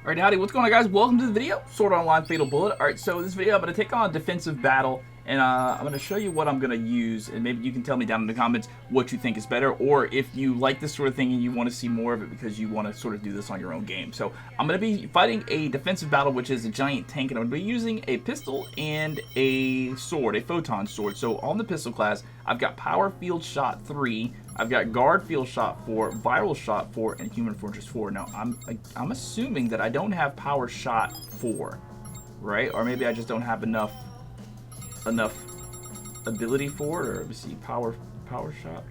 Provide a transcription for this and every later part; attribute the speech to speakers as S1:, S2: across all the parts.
S1: Alright, howdy, what's going on, guys? Welcome to the video, Sword Art Online Fatal Bullet. Alright, so this video I'm going to take on a defensive battle, and I'm going to show you what I'm going to use, and maybe you can tell me down in the comments what you think is better, or if you like this sort of thing and you want to see more of it because you want to sort of do this on your own game. So I'm going to be fighting a defensive battle, which is a giant tank, and I'm going to be using a pistol and a sword, a Photon Sword. So on the pistol class, I've got Power Field Shot 3, I've got Guard Field Shot 4, Viral Shot 4, and Human Fortress 4. Now, I'm assuming that I don't have Power Shot 4, right? Or maybe I just don't have enough ability for it. Or let me see, Power Shot.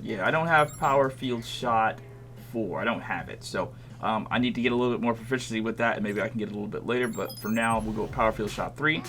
S1: Yeah, I don't have Power Field Shot 4. I don't have it. So I need to get a little bit more proficiency with that, and maybe I can get it a little bit later. But for now, we'll go with Power Field Shot 3.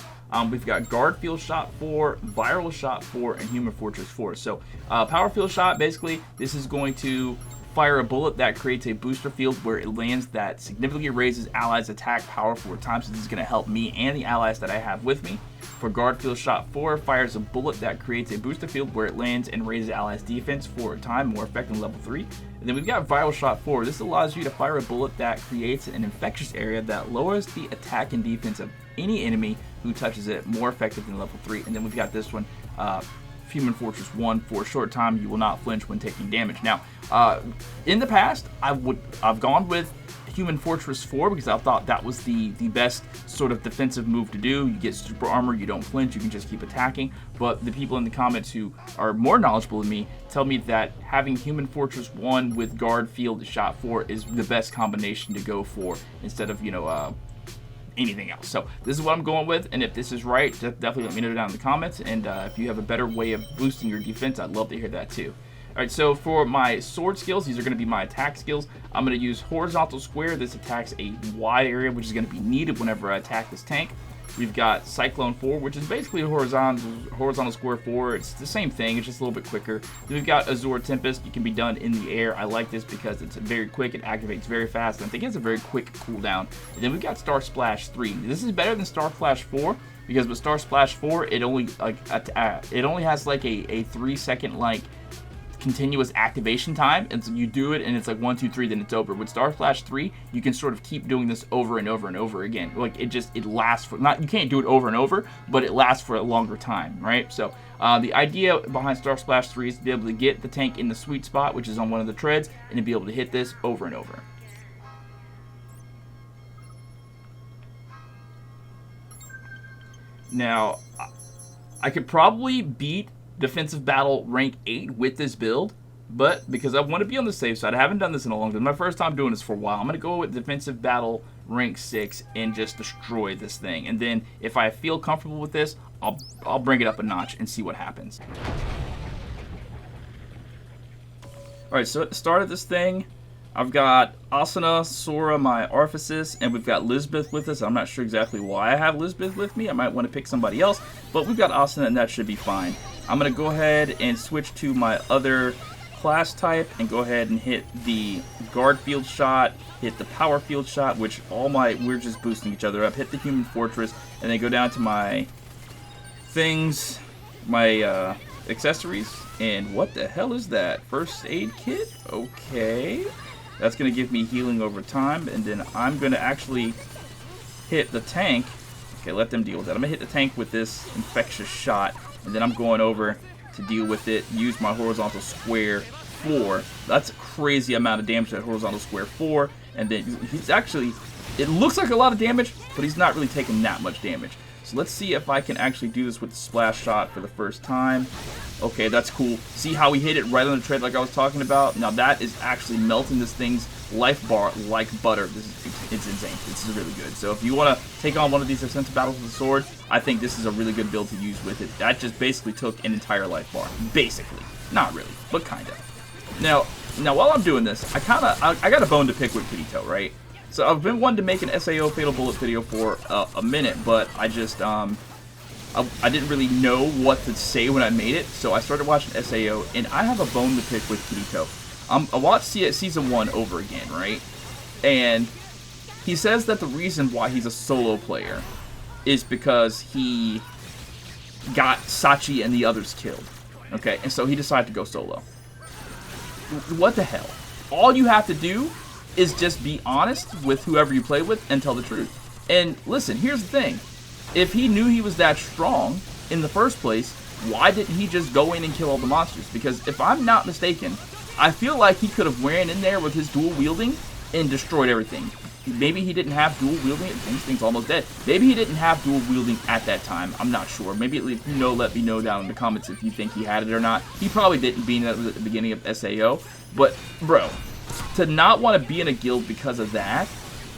S1: We've got Guard Field Shot 4, Viral Shot 4, and Human Fortress 4. So Power Field Shot, basically, this is going to fire a bullet that creates a booster field where it lands that significantly raises allies' attack power 4 times. So this is going to help me and the allies that I have with me. For Guard Field Shot 4, fires a bullet that creates a booster field where it lands and raises allies' defense 4 at a time, more effective than level 3. And then we've got Viral Shot 4. This allows you to fire a bullet that creates an infectious area that lowers the attack and defense of any enemy who touches it, more effective than level 3. And then we've got this one, Human Fortress 1. For a short time, you will not flinch when taking damage. Now, in the past, I've gone with Human Fortress 4 because I thought that was the best sort of defensive move to do. You get super armor, you don't flinch, you can just keep attacking. But the people in the comments who are more knowledgeable than me tell me that having Human Fortress 1 with Guard Field Shot 4 is the best combination to go for instead of, anything else. So this is what I'm going with, and if this is right, definitely let me know down in the comments, and if you have a better way of boosting your defense, I'd love to hear that too. Alright, so for my sword skills, these are going to be my attack skills. I'm going to use Horizontal Square. This attacks a wide area, which is going to be needed whenever I attack this tank. We've got Cyclone 4, which is basically a horizontal square 4. It's the same thing, it's just a little bit quicker. Then we've got Azure Tempest. You can be done in the air. I like this because it's very quick, it activates very fast, and I think it has a very quick cooldown. And then we've got Star Splash 3. This is better than Star Splash 4 because with Star Splash 4, it only has like a 3-second continuous activation time, and so you do it and it's like 1, 2, 3, then it's over. With Star Flash 3, you can sort of keep doing this over and over and over again. Like it lasts for, you can't do it over and over, but it lasts for a longer time, right? So the idea behind Star Splash 3 is to be able to get the tank in the sweet spot, which is on one of the treads, and to be able to hit this over and over. Now, I could probably beat Defensive Battle rank 8 with this build, but because I want to be on the safe side, I haven't done this in a long time. My first time doing this for a while. I'm going to go with Defensive Battle rank 6 and just destroy this thing. And then if I feel comfortable with this, I'll bring it up a notch and see what happens. Alright, so at the start of this thing, I've got Asuna, Sora, my ArFA-sys, and we've got Lisbeth with us. I'm not sure exactly why I have Lisbeth with me. I might want to pick somebody else, but we've got Asuna, and that should be fine. I'm going to go ahead and switch to my other class type and go ahead and hit the Guard Field Shot, hit the Power Field Shot, which we're just boosting each other up, hit the Human Fortress, and then go down to my things, my accessories, and what the hell is that? First aid kit? Okay. That's going to give me healing over time, and then I'm going to actually hit the tank. Okay, let them deal with that. I'm going to hit the tank with this infectious shot, and then I'm going over to deal with it, use my Horizontal Square 4. That's a crazy amount of damage at Horizontal Square 4, and then he's actually, it looks like a lot of damage, but he's not really taking that much damage. So let's see if I can actually do this with the splash shot for the first time. Okay, that's cool. See how he hit it right on the tread like I was talking about? Now that is actually melting this thing's life bar like butter. It's insane. This is really good. So if you want to take on one of these defensive battles with a sword, I think this is a really good build to use with it. That just basically took an entire life bar. Basically. Not really, but kind of. Now while I'm doing this, I got a bone to pick with Kirito, right? So I've been wanting to make an SAO Fatal Bullet video for a minute, but I just, I didn't really know what to say when I made it, so I started watching SAO, and I have a bone to pick with Kirito. I watched Season 1 over again, right? And he says that the reason why he's a solo player is because he got Sachi and the others killed. Okay, and so he decided to go solo. What the hell? All you have to do is just be honest with whoever you play with and tell the truth. And listen, here's the thing. If he knew he was that strong in the first place, why didn't he just go in and kill all the monsters? Because if I'm not mistaken, I feel like he could have ran in there with his dual wielding and destroyed everything. Maybe he didn't have dual wielding. This thing's almost dead. Maybe he didn't have dual wielding at that time. I'm not sure. Maybe if you know, let me know down in the comments if you think he had it or not. He probably didn't, being that was at the beginning of SAO. But, bro, to not want to be in a guild because of that,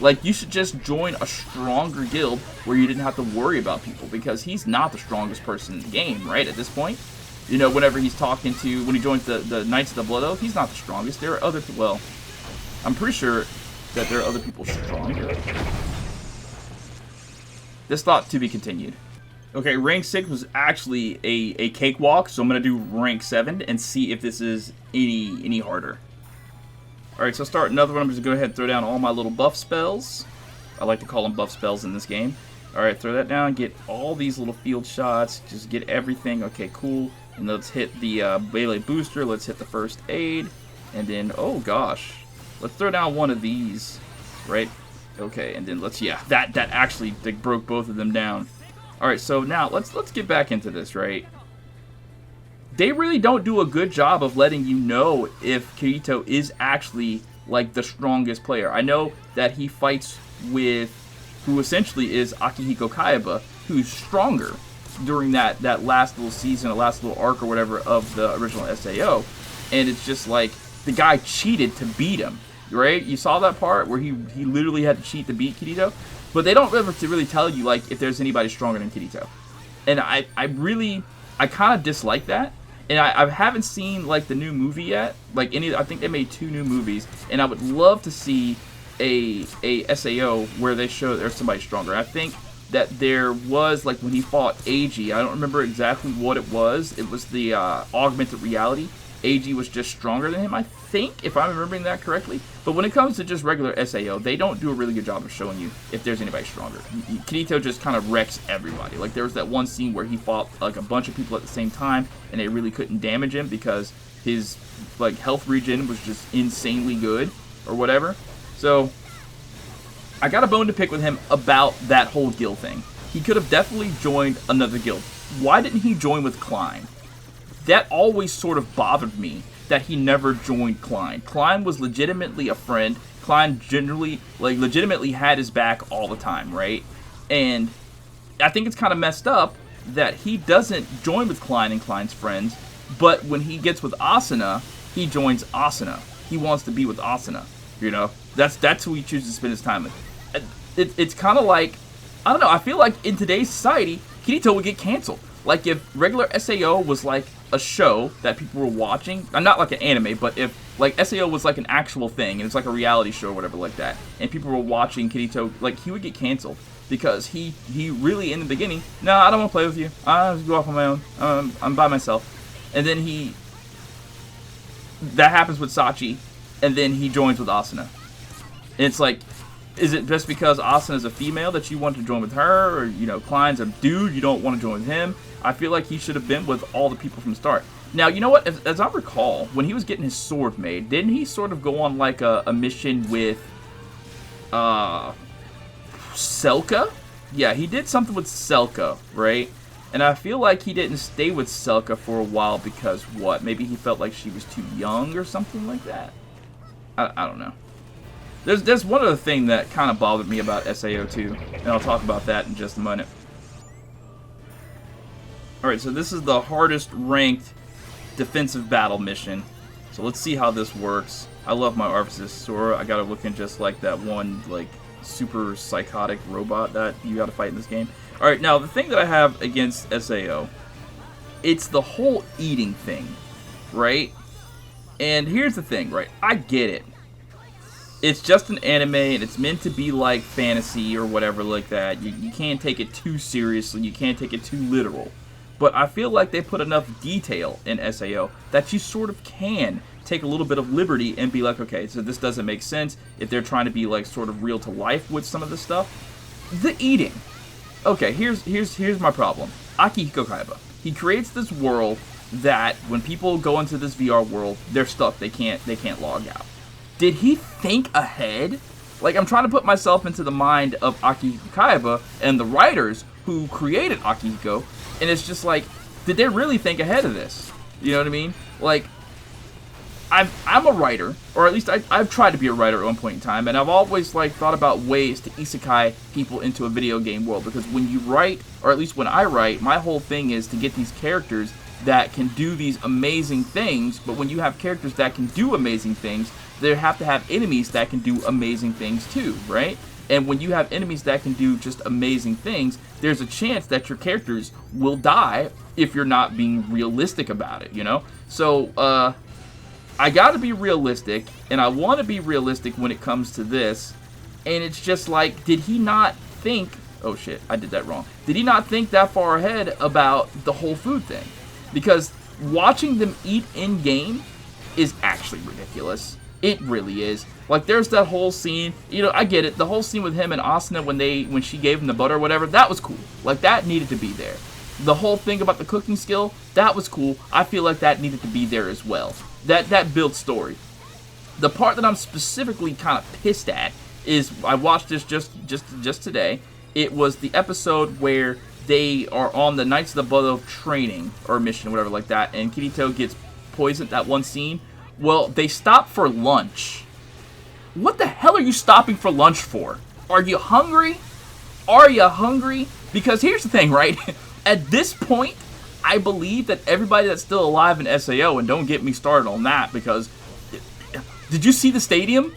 S1: like, you should just join a stronger guild where you didn't have to worry about people, because he's not the strongest person in the game, right, at this point. You know, whenever he's talking to, when he joins the Knights of the Blood Oath, he's not the strongest. There are other, well, I'm pretty sure that there are other people stronger. This thought to be continued. Okay, rank 6 was actually a cakewalk, so I'm going to do rank 7 and see if this is any harder. Alright, so start another one. I'm just going to go ahead and throw down all my little buff spells. I like to call them buff spells in this game. Alright, throw that down, get all these little field shots, just get everything. Okay, cool. And let's hit the melee booster, let's hit the first aid, and then, oh gosh, let's throw down one of these, right? Okay, and then let's, yeah, that actually like, broke both of them down. Alright, so now let's get back into this, right? They really don't do a good job of letting you know if Kirito is actually, like, the strongest player. I know that he fights with who essentially is Akihiko Kaiba, who's stronger during that last little season, or last little arc or whatever of the original SAO. And it's just like, the guy cheated to beat him, right? You saw that part where he literally had to cheat to beat Kirito? But they don't really tell you, like, if there's anybody stronger than Kirito. And I kind of dislike that. And I haven't seen, like, the new movie yet. Like, I think they made 2 new movies. And I would love to see a SAO where they show there's somebody stronger. I think that there was, like, when he fought AG, I don't remember exactly what it was. It was the augmented reality. AG was just stronger than him, I think, if I'm remembering that correctly. But when it comes to just regular SAO, they don't do a really good job of showing you if there's anybody stronger. Kirito just kind of wrecks everybody. Like, there was that one scene where he fought, like, a bunch of people at the same time, and they really couldn't damage him because his, like, health regen was just insanely good, or whatever. So, I got a bone to pick with him about that whole guild thing. He could have definitely joined another guild. Why didn't he join with Klein? That always sort of bothered me, that he never joined Klein. Klein was legitimately a friend. Klein legitimately had his back all the time, right? And I think it's kind of messed up that he doesn't join with Klein and Klein's friends, but when he gets with Asuna, he joins Asuna. He wants to be with Asuna, you know? That's who he chooses to spend his time with. It's kind of like, I don't know, I feel like in today's society, Kirito would get canceled. Like, if regular SAO was like a show that people were watching, not like an anime, but if like SAO was like an actual thing and it's like a reality show or whatever like that, and people were watching Kirito, like, he would get canceled because he really in the beginning, no, I don't want to play with you, I'll just go off on my own, I'm by myself. And then that happens with Sachi, and then he joins with Asuna. And it's like, is it just because Asuna's a female that you want to join with her, or, you know, Klein's a dude, you don't want to join with him? I feel like he should have been with all the people from the start. Now, you know what? As I recall, when he was getting his sword made, didn't he sort of go on, like, a mission with Selka? Yeah, he did something with Selka, right? And I feel like he didn't stay with Selka for a while because, what? Maybe he felt like she was too young or something like that? I don't know. There's one other thing that kind of bothered me about SAO 2, and I'll talk about that in just a minute. Alright, so this is the hardest ranked defensive battle mission. So let's see how this works. I love my ArFA-sys Sora. I got it looking just like that one, like, super psychotic robot that you gotta fight in this game. Alright, now the thing that I have against SAO, it's the whole eating thing, right? And here's the thing, right? I get it. It's just an anime, and it's meant to be like fantasy or whatever like that. You can't take it too seriously, you can't take it too literal. But I feel like they put enough detail in SAO that you sort of can take a little bit of liberty and be like, okay, so this doesn't make sense if they're trying to be like sort of real to life with some of this stuff. The eating. Okay, here's my problem. Akihiko Kaiba. He creates this world that when people go into this VR world, they're stuck. They can't log out. did he think ahead? Like, I'm trying to put myself into the mind of Akihiko Kaiba and the writers who created Akihiko, and it's just like, did they really think ahead of this? You know what I mean? Like, I'm a writer, or at least I've tried to be a writer at one point in time, and I've always like thought about ways to isekai people into a video game world, because when you write, or at least when I write, my whole thing is to get these characters that can do these amazing things. But when you have characters that can do amazing things, they have to have enemies that can do amazing things too, right? And when you have enemies that can do just amazing things, there's a chance that your characters will die if you're not being realistic about it, you know? So, I gotta be realistic, and I want to be realistic when it comes to this, and it's just like, did he not think, oh shit, I did that wrong, did he not think that far ahead about the whole food thing? Because watching them eat in-game is actually ridiculous. It really is. Like, there's that whole scene, you know, I get it, the whole scene with him and Asuna when she gave him the butter or whatever, that was cool. Like, that needed to be there. The whole thing about the cooking skill, that was cool. I feel like that needed to be there as well. That builds story. The part that I'm specifically kind of pissed at is, I watched this just today. It was the episode where they are on the Knights of the Buddha training, or mission, whatever like that, and Kirito gets poisoned, that one scene. Well, they stop for lunch. What the hell are you stopping for lunch for? Are you hungry? Are you hungry? Because here's the thing, right? At this point, I believe that everybody that's still alive in SAO, and don't get me started on that, because did you see the stadium?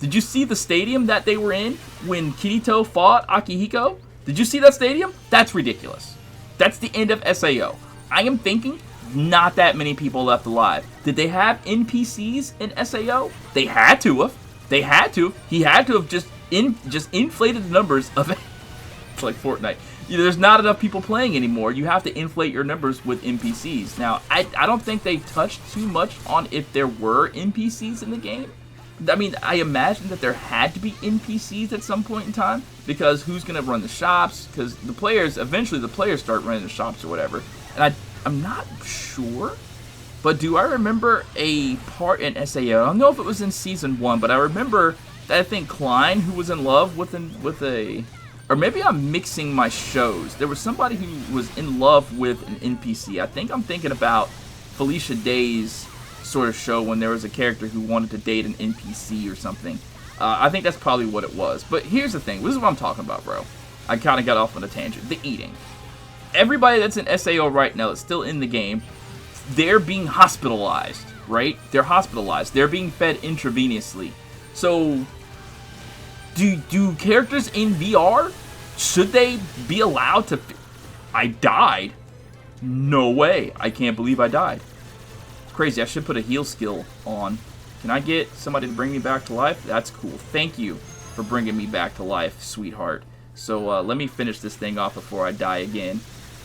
S1: Did you see the stadium that they were in when Kirito fought Akihiko? Did you see that stadium? That's ridiculous. That's the end of SAO. I am thinking not that many people left alive. Did they have NPCs in SAO? They had to have. They had to. He had to have just inflated the numbers of it. It's like Fortnite. You know, there's not enough people playing anymore. You have to inflate your numbers with NPCs. Now, I don't think they touched too much on if there were NPCs in the game. I mean, I imagine that there had to be NPCs at some point in time, because who's going to run the shops? Because the players, eventually the players start running the shops or whatever. And I'm not sure, but do I remember a part in SAO? I don't know if it was in Season 1, but I remember that I think Klein, who was in love with a... Or maybe I'm mixing my shows. There was somebody who was in love with an NPC. I think I'm thinking about Felicia Day's sort of show when there was a character who wanted to date an NPC or something. I think that's probably what it was. But here's the thing. This is what I'm talking about, bro. I kind of got off on a tangent. The eating. Everybody that's in SAO right now that's still in the game, they're being hospitalized, right? They're hospitalized. They're being fed intravenously. So, do characters in VR, should they be allowed to... I died. No way. I can't believe I died. Crazy. I should put a heal skill on. Can I get somebody to bring me back to life? That's cool. Thank you for bringing me back to life, sweetheart. So let me finish this thing off before I die again.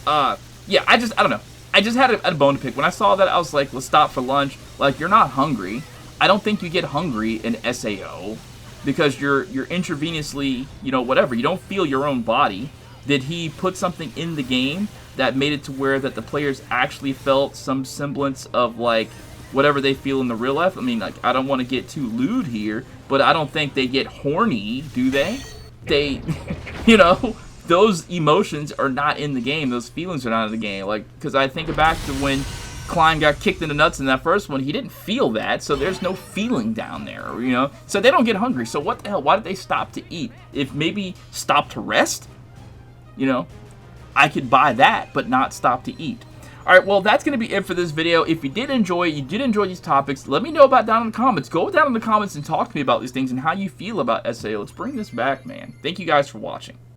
S1: Yeah, I don't know. I just had a bone to pick. When I saw that, I was like, let's stop for lunch. Like, you're not hungry. I don't think you get hungry in SAO because you're intravenously, you know, whatever. You don't feel your own body. Did he put something in the game that made it to where that the players actually felt some semblance of, like, whatever they feel in the real life? I mean, like, I don't want to get too lewd here, but I don't think they get horny, do they? They, you know, those emotions are not in the game. Those feelings are not in the game. Like, because I think back to when Klein got kicked in the nuts in that first one. He didn't feel that, so there's no feeling down there, you know? So they don't get hungry. So what the hell? Why did they stop to eat? If maybe stop to rest, you know, I could buy that, but not stop to eat. Alright, well, that's going to be it for this video. If you did enjoy these topics, let me know about down in the comments. Go down in the comments and talk to me about these things and how you feel about SAO. Let's bring this back, man. Thank you guys for watching.